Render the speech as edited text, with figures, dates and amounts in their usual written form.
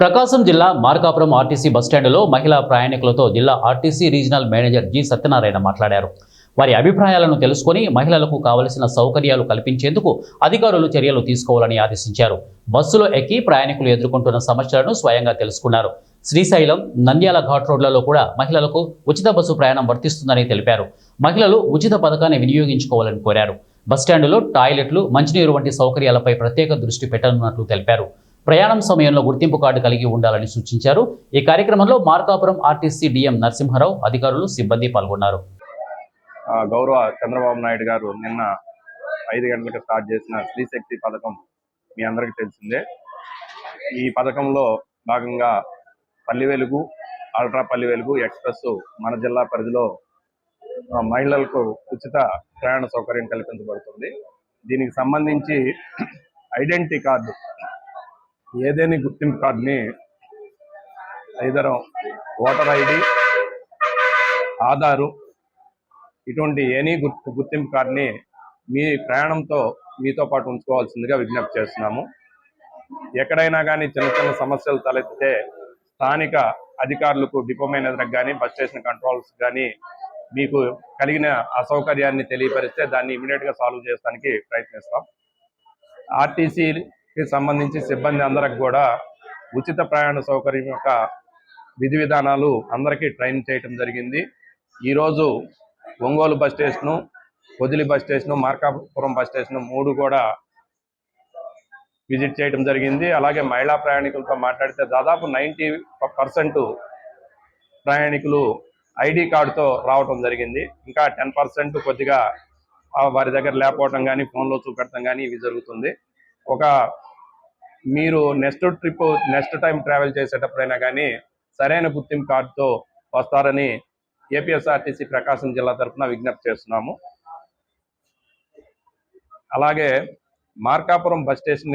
ప్రకాశం జిల్లా మార్కాపురం ఆర్టీసీ బస్టాండులో మహిళా ప్రయాణికులతో జిల్లా RTC regional manager G Satyanarayana మాట్లాడారు. వారి అభిప్రాయాలను తెలుసుకొని మహిళలకు కావలసిన సౌకర్యాలు కల్పించేందుకు అధికారులు చర్యలు తీసుకోవాలని ఆదేశించారు. బస్సులో ఎక్కి ప్రయాణికులు ఎదుర్కొంటున్న సమస్యలను స్వయంగా తెలుసుకున్నారు. శ్రీశైలం, నంద్యాల ఘాట్ రోడ్లలో కూడా మహిళలకు ఉచిత బస్సు ప్రయాణం వర్తిస్తుందని తెలిపారు. మహిళలు ఉచిత పథకాన్ని వినియోగించుకోవాలని కోరారు. బస్టాండులో టాయిలెట్లు, మంచినీరు వంటి సౌకర్యాలపై ప్రత్యేక దృష్టి పెట్టనున్నట్లు తెలిపారు. ప్రయాణం సమయంలో గుర్తింపు కార్డు కలిగి ఉండాలని సూచించారు. ఈ కార్యక్రమంలో మార్కాపురం ఆర్టీసీ డిఎం నరసింహారావు, అధికారులు, సిబ్బంది పాల్గొన్నారు. గౌరవ చంద్రబాబు నాయుడు గారు నిన్న 5 గంటలకు స్టార్ట్ చేసిన శ్రీశక్తి పథకం మీ అందరికీ తెలిసిందే. ఈ పథకంలో భాగంగా పల్లి వెలుగు, అల్ట్రా పల్లి వెలుగు ఎక్స్ప్రెస్ మన జిల్లా పరిధిలో మహిళలకు ఉచిత ప్రయాణ సౌకర్యం కల్పించబడుతుంది. దీనికి సంబంధించి ఐడెంటిటీ కార్డు, ఏదైనా గుర్తింపు కార్డుని ఐదర్ ఓటర్ ఐడి, ఆధారు, ఇటువంటి ఎనీ గుర్తింపు కార్డుని మీ ప్రయాణంతో మీతో పాటు ఉంచుకోవాల్సిందిగా విజ్ఞప్తి చేస్తున్నాము. ఎక్కడైనా కానీ చిన్న చిన్న సమస్యలు తలెత్తితే స్థానిక అధికారులకు, డిపో మేనేజర్కి కానీ, బస్ స్టేషన్ కంట్రోల్స్ కానీ మీకు కలిగిన అసౌకర్యాన్ని తెలియపరిస్తే దాన్ని ఇమీడియట్గా సాల్వ్ చేయడానికి ప్రయత్నిస్తాం. ఆర్టీసీకి సంబంధించి సిబ్బంది అందరికి కూడా ఉచిత ప్రయాణ సౌకర్యం యొక్క విధి విధానాలు అందరికీ ట్రైన్ చేయడం జరిగింది. ఈరోజు Ongole bus station, Podili bus station, Markapuram bus station 3 కూడా విజిట్ చేయడం జరిగింది. అలాగే మహిళా ప్రయాణికులతో మాట్లాడితే దాదాపు 90% ప్రయాణికులు ఐడి కార్డుతో రావటం జరిగింది. ఇంకా 10% కొద్దిగా వారి దగ్గర లేకపోవటం కానీ, ఫోన్లో చూపెట్టడం కానీ ఇవి జరుగుతుంది. మీరు నెక్స్ట్ టైం ట్రావెల్ చేసేటప్పుడైనా కానీ సరైన గుర్తింపు కార్డుతో వస్తారని ఏపీఎస్ఆర్టీసీ ప్రకాశం జిల్లా తరఫున విజ్ఞప్తి చేస్తున్నాము. అలాగే మార్కాపురం బస్ స్టేషన్